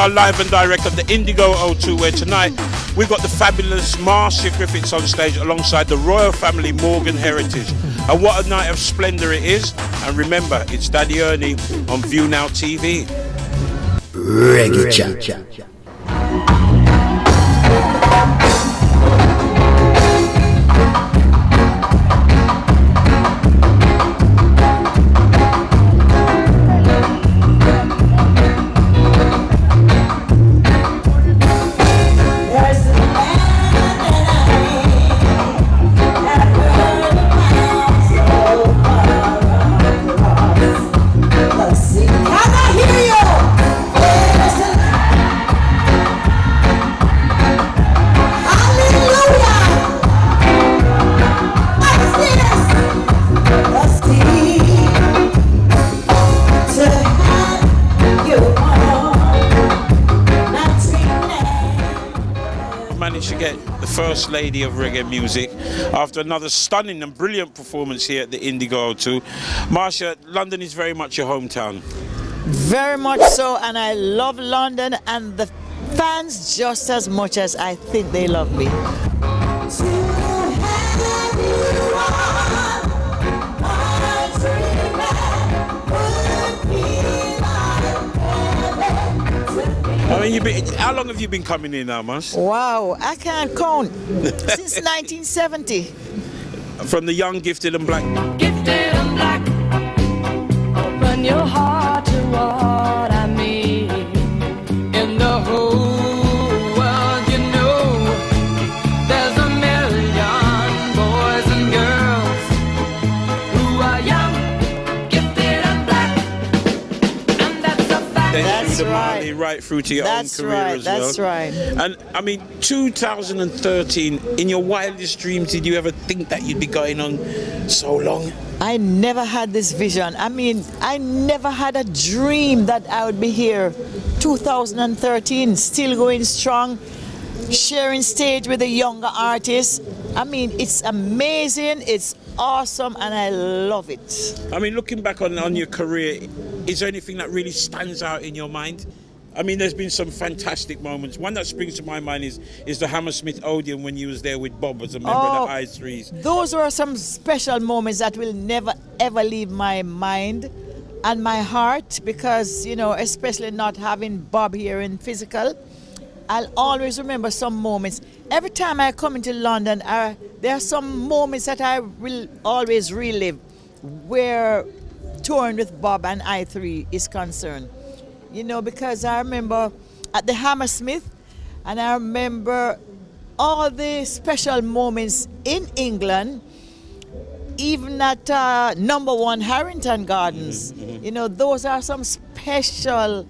are live and direct at the Indigo O2, where tonight we've got the fabulous Marcia Griffiths on stage alongside the royal family Morgan Heritage. And what a night of splendour it is. And remember, it's Daddy Ernie on ViewNowTv. Reggae Chat. To get the first lady of reggae music after another stunning and brilliant performance here at the Indigo O2. Marcia, London is very much your hometown. Very much so, and I love London and the fans just as much as I think they love me. I mean, how long have you been coming in now, Mas? Wow, I can't count. Since 1970. From the young, gifted and black. Gifted and black. Open your heart to what I mean. In the whole world, you know, there's a million boys and girls who are young, gifted and black. And that's a fact. That's right. Right through to your own career as well. That's right. And I mean, 2013, in your wildest dreams, did you ever think that you'd be going on so long? I never had this vision. I mean, I never had a dream that I would be here 2013, still going strong, sharing stage with the younger artists. I mean, it's amazing, it's awesome, and I love it. I mean, looking back on your career, is there anything that really stands out in your mind? I mean, there's been some fantastic moments. One that springs to my mind is the Hammersmith Odeon when you was there with Bob as a member of the I3s. Those were some special moments that will never, ever leave my mind and my heart because, you know, especially not having Bob here in physical, I'll always remember some moments. Every time I come into London, there are some moments that I will always relive where touring with Bob and I3 is concerned. You know, because I remember at the Hammersmith, and I remember all the special moments in England, even at #1 Harrington Gardens. You know, those are some special,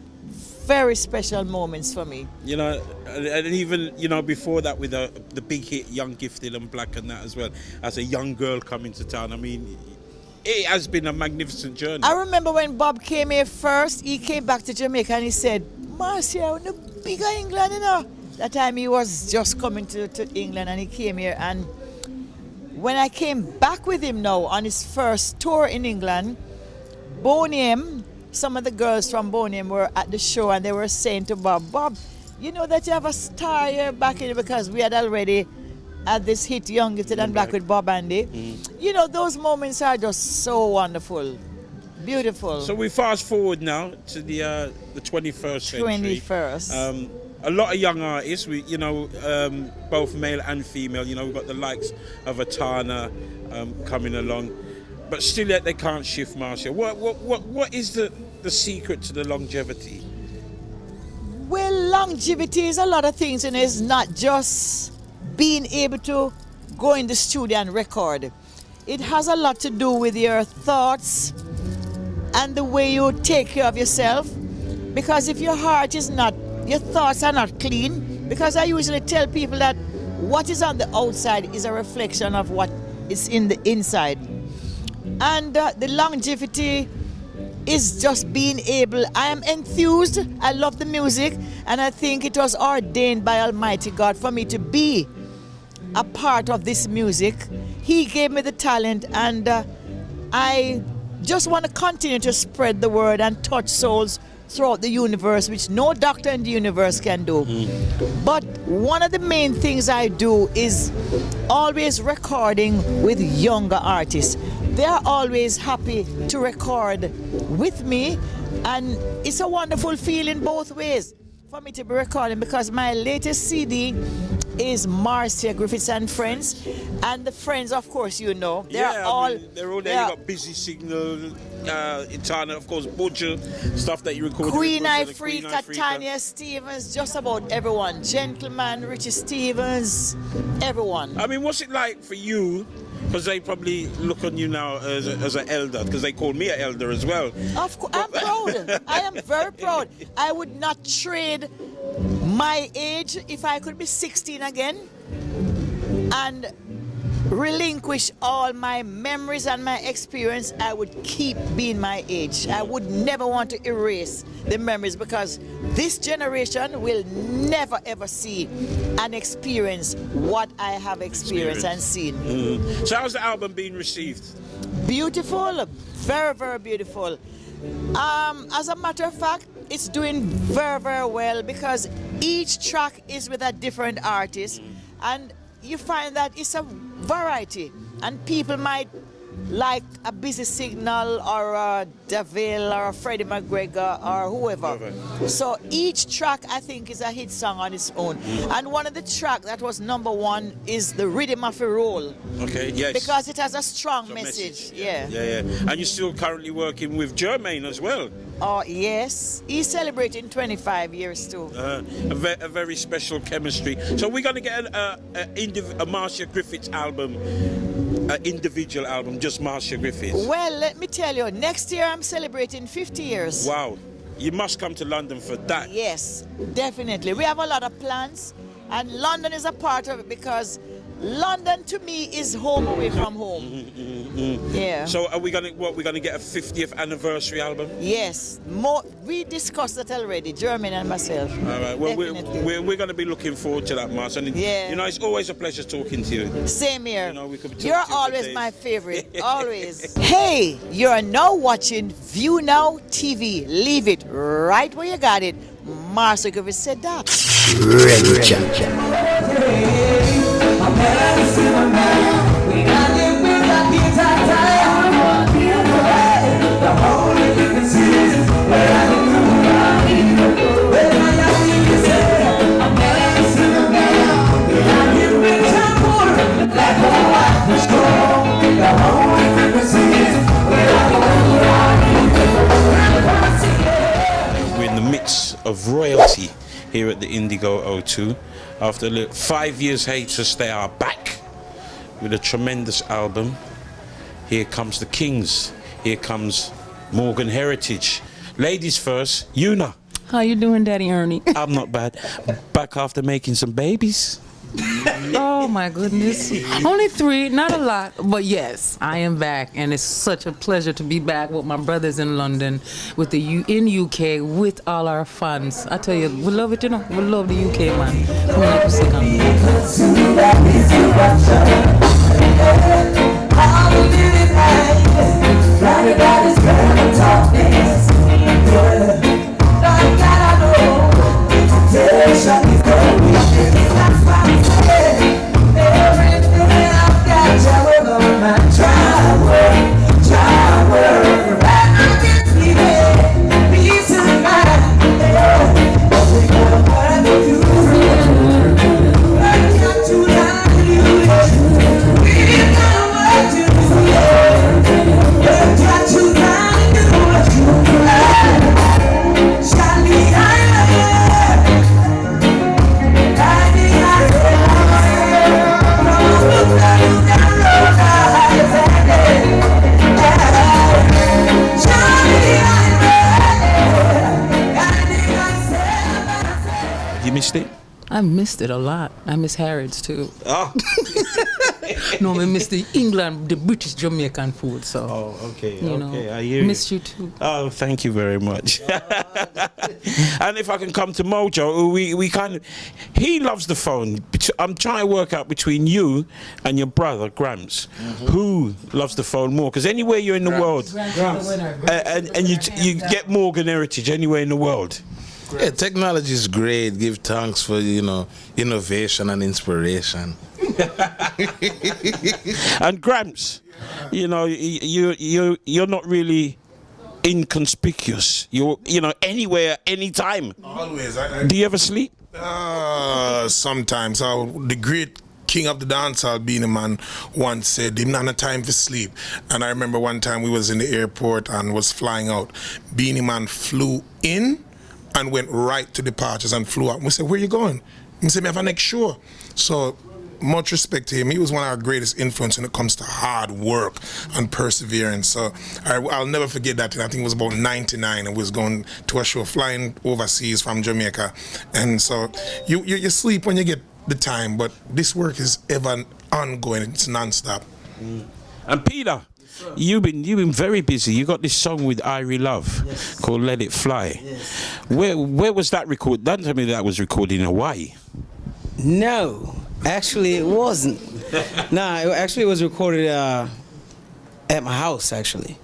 very special moments for me. You know, and even, you know, before that with the big hit Young, Gifted and Black and that as well, as a young girl coming to town. I mean, it has been a magnificent journey. I remember when Bob came here first, he came back to Jamaica and he said, Marcia, the bigger England, you know. That time he was just coming to England and he came here. And when I came back with him now on his first tour in England, Boniem, some of the girls from Boniem were at the show and they were saying to Bob, Bob, you know that you have a star here back in, because we had already had this hit Young, Gifted and Black with Bob Andy. You know, those moments are just so wonderful, beautiful. So we fast forward now to the 21st century. 21st. A lot of young artists, you know, both male and female. You know, we've got the likes of Atana coming along, but still yet they can't shift, Marcia. What is the secret to the longevity? Well, longevity is a lot of things, and it's not just being able to go in the studio and record. It has a lot to do with your thoughts and the way you take care of yourself. Because if your heart is not, your thoughts are not clean, because I usually tell people that what is on the outside is a reflection of what is in the inside. And the longevity is just being able, I am enthused, I love the music, and I think it was ordained by Almighty God for me to be a part of this music. He gave me the talent, and I just want to continue to spread the word and touch souls throughout the universe, which no doctor in the universe can do. But one of the main things I do is always recording with younger artists. They are always happy to record with me, and it's a wonderful feeling both ways for me to be recording, because my latest CD is Marcia Griffiths and Friends, and the friends, of course, you know, they're all there. You got Busy Signal, Itana, of course, Butcher, stuff that you recorded. Queen with Butcher, Africa, Tanya Stevens, just about everyone. Gentleman, Richie Stevens, everyone. I mean, what's it like for you? Because they probably look on you now as an elder, because they call me an elder as well. Of course, I'm proud. I am very proud. I would not trade my age if I could be 16 again and relinquish all my memories and my experience. I would keep being my age. I would never want to erase the memories, because this generation will never ever see and experience what I have experienced and seen. So how's the album being received? Beautiful, very, very beautiful. As a matter of fact, it's doing very, very well, because each track is with a different artist, and you find that it's a variety, and people might like a Busy Signal or a DeVille or a Freddie McGregor or whoever. So each track, I think, is a hit song on its own. And one of the tracks that was #1 is the Rhythm of a Roll. Okay, yes. Because it has a strong message. Yeah. And you're still currently working with Jermaine as well. Oh, yes. He's celebrating 25 years too. A very special chemistry. So we're going to get a Marcia Griffiths album, an individual album, just Marcia Griffiths. Well, let me tell you, next year I'm celebrating 50 years. Wow. You must come to London for that. Yes, definitely. We have a lot of plans, and London is a part of it, because London to me is home away from home. Yeah. So are we gonna get a 50th anniversary album? Yes. We discussed that already, Jermaine and myself. All right. Well, we're going to be looking forward to that, Marcia. And yeah. You know, it's always a pleasure talking to you. Same here. You know, we could You're always my favorite. Always. Hey, you're now watching ViewNowTv. Leave it right where you got it. Marcia Griffiths said that. Reggae Chat. We're in the midst of royalty here at the Indigo O2. After a 5 years hiatus, they are back with a tremendous album. Here comes the Kings. Here comes Morgan Heritage. Ladies first, Una. How you doing, Daddy Ernie? I'm not bad. Back after making some babies. Oh my goodness. Only 3, not a lot, but yes, I am back, and it's such a pleasure to be back with my brothers in London, with in UK, with all our fans. I tell you, we love it, you know. We love the UK, man. Coming up with second. I missed it a lot. I miss Harrods too. Oh. No, I miss the England, the British Jamaican food. So. Oh, okay. You know, I hear missed you too. Oh, thank you very much. And if I can come to Mojo, we kind of, he loves the phone. I'm trying to work out between you and your brother Gramps, who loves the phone more. Because anywhere you're in the world, and you get Morgan Heritage anywhere in the world. Yeah, technology is great. Give thanks for, you know, innovation and inspiration. And Gramps, you know, you're not really inconspicuous. You're, you know, anywhere, anytime. Always. Do you ever sleep? Sometimes. The great king of the dancehall, Beenie Man, once said, "Him not a time for sleep." And I remember one time we was in the airport and was flying out. Beenie Man flew in and went right to departures and flew out. We said, "Where you going?" He said, "Me have a next show." So much respect to him. He was one of our greatest influence when it comes to hard work and perseverance. So I'll never forget that. I think it was about 99 and we was going to a show flying overseas from Jamaica. And so you sleep when you get the time, but this work is ever ongoing. It's non-stop. And Peter, you've been very busy. You got this song with Irie Love called "Let It Fly." Where was that recorded? Don't tell me that was recorded in Hawaii. No, actually it wasn't. It was recorded at my house. Actually,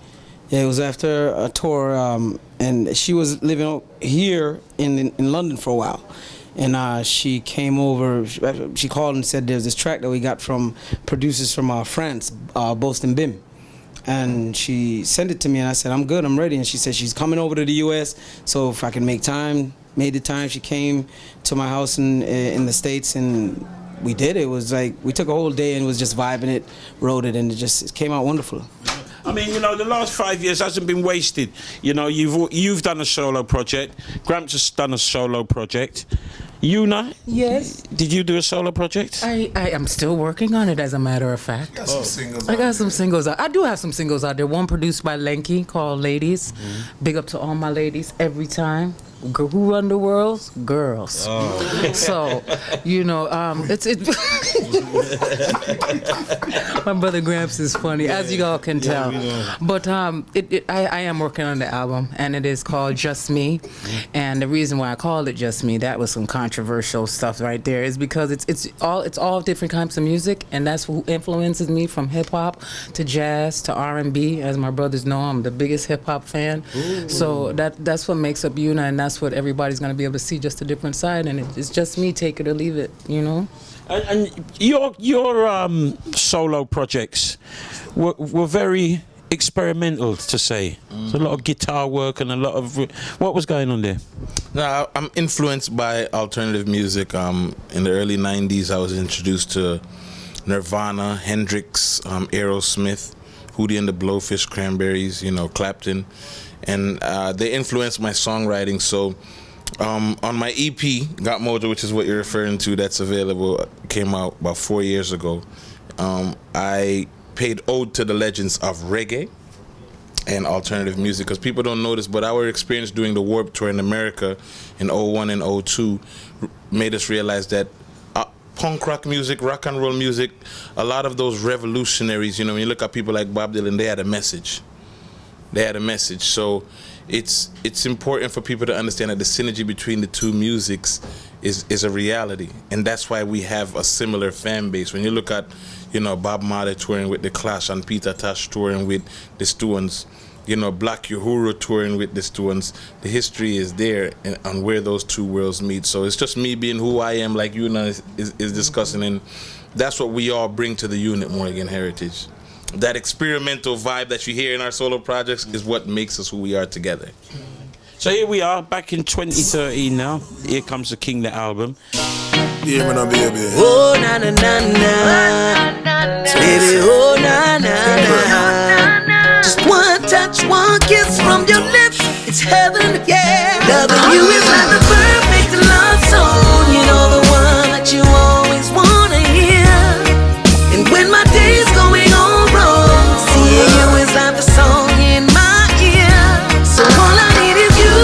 yeah, it was after a tour, and she was living here in London for a while. And she came over, she called and said there's this track that we got from producers from France, Boast and Bim. And she sent it to me and I said, "I'm good, I'm ready." And she said she's coming over to the US, so if I can make time, made the time. She came to my house in the States and we did it. It was like, we took a whole day and was just vibing it, wrote it, and it came out wonderful. I mean, you know, the last 5 years hasn't been wasted. You know, you've done a solo project. Gramps has done a solo project. Yuna? Yes. Did you do a solo project? I am still working on it, as a matter of fact. Got some singles I out got some singles out. I do have some singles out there. One produced by Lenky called Ladies. Big up to all my ladies every time. Who run the world? Girls. So, you know, it's my brother Gramps is funny, as you all can tell. But I am working on the album, and it is called Just Me. And the reason why I called it Just Me, that was some controversial stuff right there, is because it's all different kinds of music, and that's who influences me, from hip hop to jazz to R&B. As my brothers know, I'm the biggest hip hop fan. So that's what makes up Yuna, and that's what everybody's going to be able to see, just a different side, and it's just me, take it or leave it, you know. And your solo projects were very experimental, to say. There's a lot of guitar work and a lot of what was going on there. No, I'm influenced by alternative music. In the early 90s, I was introduced to Nirvana, Hendrix, Aerosmith, Hootie and the Blowfish, Cranberries, you know, Clapton. And they influenced my songwriting. So on my EP, Got Mojo, which is what you're referring to, that's available, came out about 4 years ago. I paid ode to the legends of reggae and alternative music, because people don't know this, but our experience doing the Warped Tour in America in 01 and 02 made us realize that punk rock music, rock and roll music, a lot of those revolutionaries, you know, when you look at people like Bob Dylan, they had a message. They had a message. So it's important for people to understand that the synergy between the two musics is a reality, and that's why we have a similar fan base. When you look at, you know, Bob Marley touring with The Clash and Peter Tosh touring with the Stones, you know, Black Uhuru touring with the Stones, the history is there on where those two worlds meet. So it's just me being who I am, like Yuna is discussing, and that's what we all bring to the unit, Morgan Heritage. That experimental vibe that you hear in our solo projects is what makes us who we are together. So here we are, back in 2013 now. Here comes the King, the album. Yeah, man, baby. Oh na na na na, baby. Oh na na na. Just one touch, one kiss from your lips, it's heaven, yeah. Loving you is like the perfect love song. You know, the one that you always wanna hear. And when my day's going on wrong, seeing you is like the song in my ear. So all I need is you,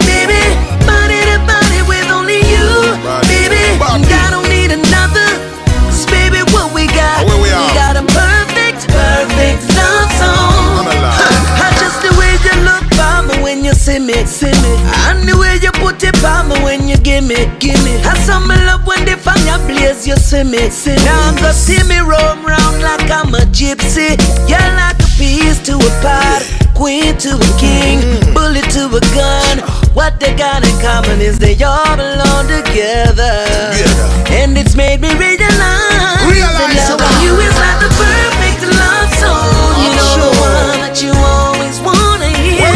baby. Body to body with only you, baby. And I don't need another, 'cause baby, what we got, we got a perfect love song. Just the way you look, mama, when you see me, gimme, gimme. I saw me love when the fire blaze, you see me. Now go see me roam round like I'm a gypsy. You're like a piece to a pot, queen to a king, bullet to a gun. What they got in common is they all belong together. And it's made me realize that loving you is like the perfect love song. You know the one that you always wanna hear.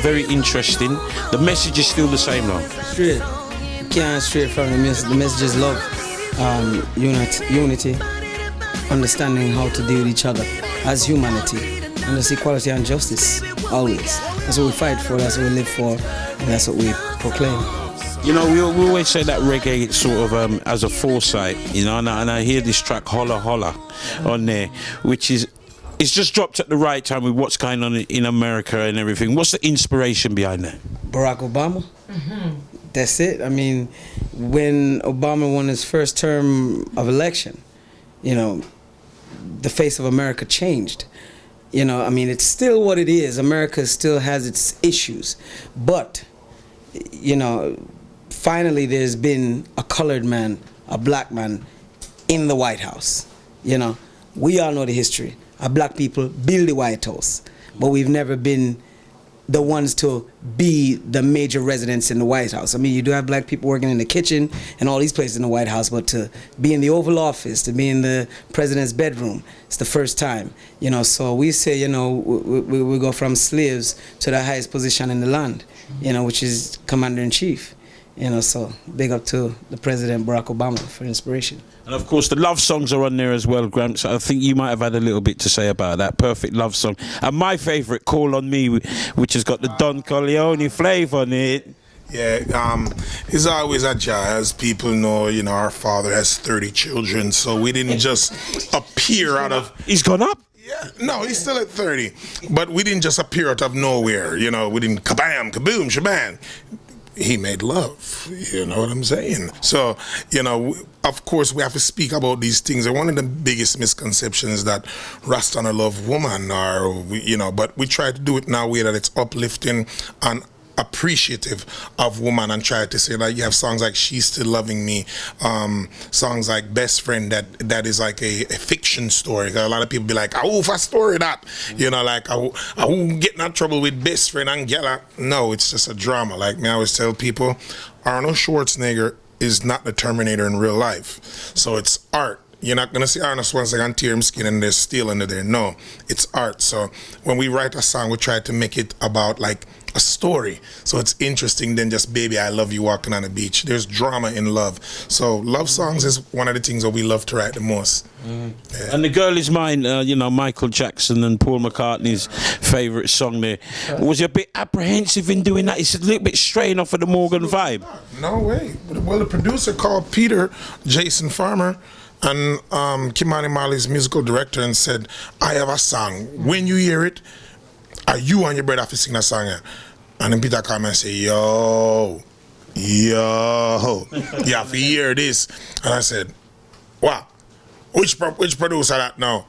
Very interesting. The message is still the same now. Straight. Can't straight from the message. The message is love, unity, understanding how to deal with each other as humanity, and there's equality and justice always. That's what we fight for, that's what we live for, and that's what we proclaim. You know, we always say that reggae sort of as a foresight, you know, and I hear this track Holla Holla on there, which is, it's just dropped at the right time with what's going on in America and everything. What's the inspiration behind that? Barack Obama. That's it. I mean, when Obama won his first term of election, you know, the face of America changed. You know, I mean, it's still what it is. America still has its issues. But, you know, finally there's been a colored man, a black man in the White House. You know, we all know the history. Our black people build the White House, but we've never been the ones to be the major residents in the White House. I mean, you do have black people working in the kitchen and all these places in the White House, but to be in the Oval Office, to be in the president's bedroom, it's the first time. You know, so we say, you know, we go from slaves to the highest position in the land, you know, which is Commander-in-Chief. You know, so big up to the President Barack Obama for inspiration. And of course the love songs are on there as well, Gramps. I think you might have had a little bit to say about that. Perfect love song. And my favourite, Call on Me, which has got the Don Corleone flavour on it. Yeah, it's always a joy. As people know, you know, our father has 30 children, so we didn't just appear out of... He's gone up? Yeah, no, he's still at 30. But we didn't just appear out of nowhere, you know, we didn't kabam, kaboom, shabam. He made love, you know what I'm saying? So, you know, of course we have to speak about these things. And one of the biggest misconceptions is that Rasta don't love woman, or, you know, but we try to do it in a way that it's uplifting and appreciative of woman, and try to say that you have songs like She's Still Loving Me, songs like Best Friend, that is like a fiction story. A lot of people be like, oh, for story that, you know, like I who get in trouble with Best Friend and Gela. No, it's just a drama. Like me, I always tell people, Arnold Schwarzenegger is not the Terminator in real life, so it's art. You're not gonna see Arnold Schwarzenegger tear his skin and there's steel under there. No, it's art. So when we write a song, we try to make it about like a story, so it's interesting than just baby I love you walking on the beach. There's drama in love, so love songs is one of the things that we love to write the most. Yeah. And The Girl Is Mine, you know, Michael Jackson and Paul McCartney's favourite song there. Was you a bit apprehensive in doing that? It's a little bit straying off of the Morgan vibe. No way. Well, the producer called Peter Jason Farmer and Kimani Marley's musical director and said, I have a song. When you hear it, are you and your brother have to sing that song? And then Peter come and say, yo, you have to hear this. And I said, wow, which producer that now?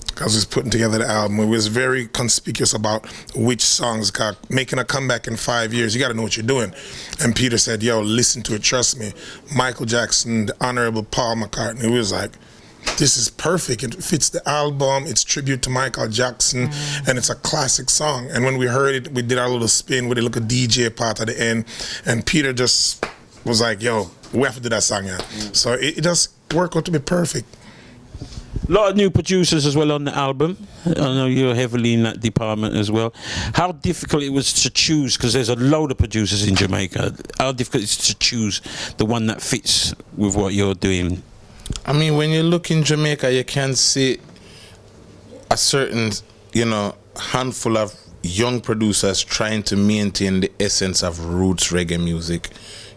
Because he's putting together the album. It was very conspicuous about which songs got making a comeback in 5 years. You got to know what you're doing. And Peter said, yo, listen to it, trust me. Michael Jackson, the Honorable Paul McCartney, we was like, this is perfect. It fits the album. It's tribute to Michael Jackson, and it's a classic song. And when we heard it, we did our little spin with a little DJ part at the end, and Peter just was like, yo, we have to do that song, yeah. So it just worked out to be perfect. A lot of new producers as well on the album. I know you're heavily in that department as well. How difficult it was to choose, because there's a load of producers in Jamaica. How difficult it is to choose the one that fits with what you're doing? I mean, when you look in Jamaica, you can see a certain, you know, handful of young producers trying to maintain the essence of roots reggae music.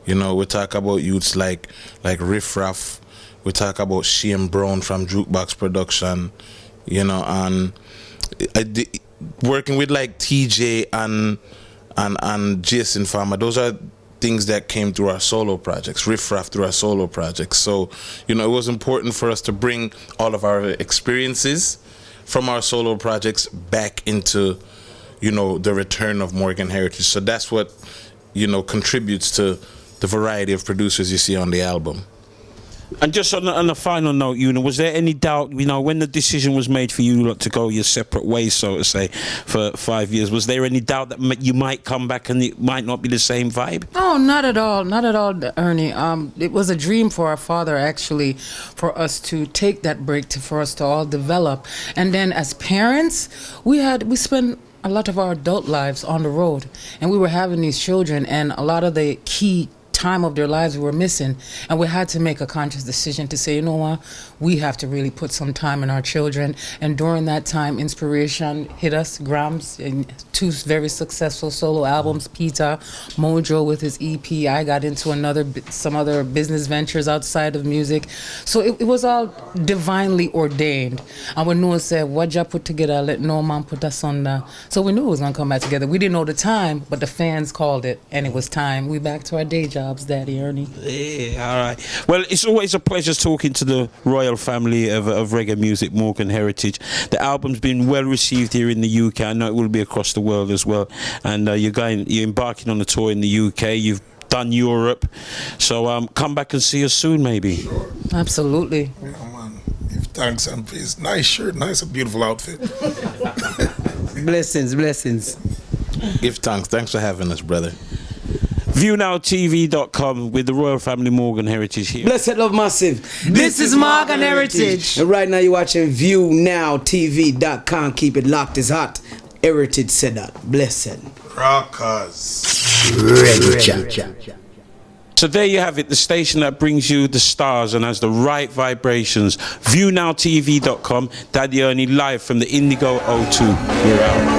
You know, we talk about youths like Riff Raff. We talk about Shane Brown from Jukebox Production. You know, and working with like TJ and Jason Farmer. Those are things that came through our solo projects, Riff Raff through our solo projects. So, you know, it was important for us to bring all of our experiences from our solo projects back into, you know, the return of Morgan Heritage. So that's what contributes to the variety of producers you see on the album. And just on a final note, was there any doubt, when the decision was made for you to go your separate ways, so to say, for 5 years, was there any doubt that you might come back and it might not be the same vibe? Oh, not at all, Ernie. It was a dream for our father, actually, for us to take that break, for us to all develop. And then as parents, we spent a lot of our adult lives on the road, and we were having these children, and a lot of the key time of their lives we were missing, and we had to make a conscious decision to say, you know what, we have to really put some time in our children. And during that time, inspiration hit us. Grams, and 2 very successful solo albums, Peter, Mojo with his EP. I got into some other business ventures outside of music. So it was all divinely ordained. And when Noah said, what you put together, let no man put us under. So we knew it was going to come back together. We didn't know the time, but the fans called it, and it was time. We back to our day jobs, Daddy Ernie. Yeah, all right. Well, it's always a pleasure talking to the royal family of reggae music, Morgan Heritage. The album's been well received here in the UK. I know it will be across the world as well. And you're embarking on a tour in the UK. You've done Europe. So come back and see us soon, maybe. Absolutely. Yeah, man. Give thanks and praise. Nice shirt, nice, a beautiful outfit. Blessings. Give thanks. Thanks for having us, brother. ViewNowTv.com with the royal family, Morgan Heritage here. Blessed love massive. This is Morgan Heritage. And right now you're watching ViewNowTv.com. Keep it locked, it's hot. Heritage said that. Blessed. Rockers. Reggae Chat. So there you have it, the station that brings you the stars and has the right vibrations. ViewNowTv.com. Daddy Ernie live from the Indigo O2. We're out.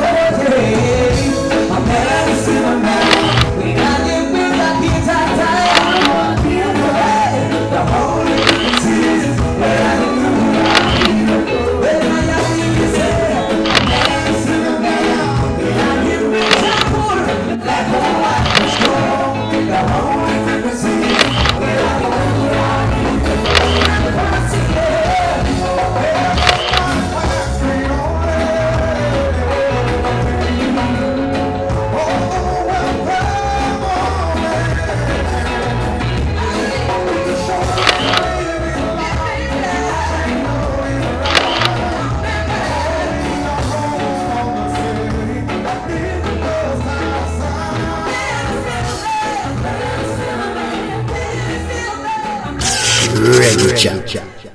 Reggae Chat.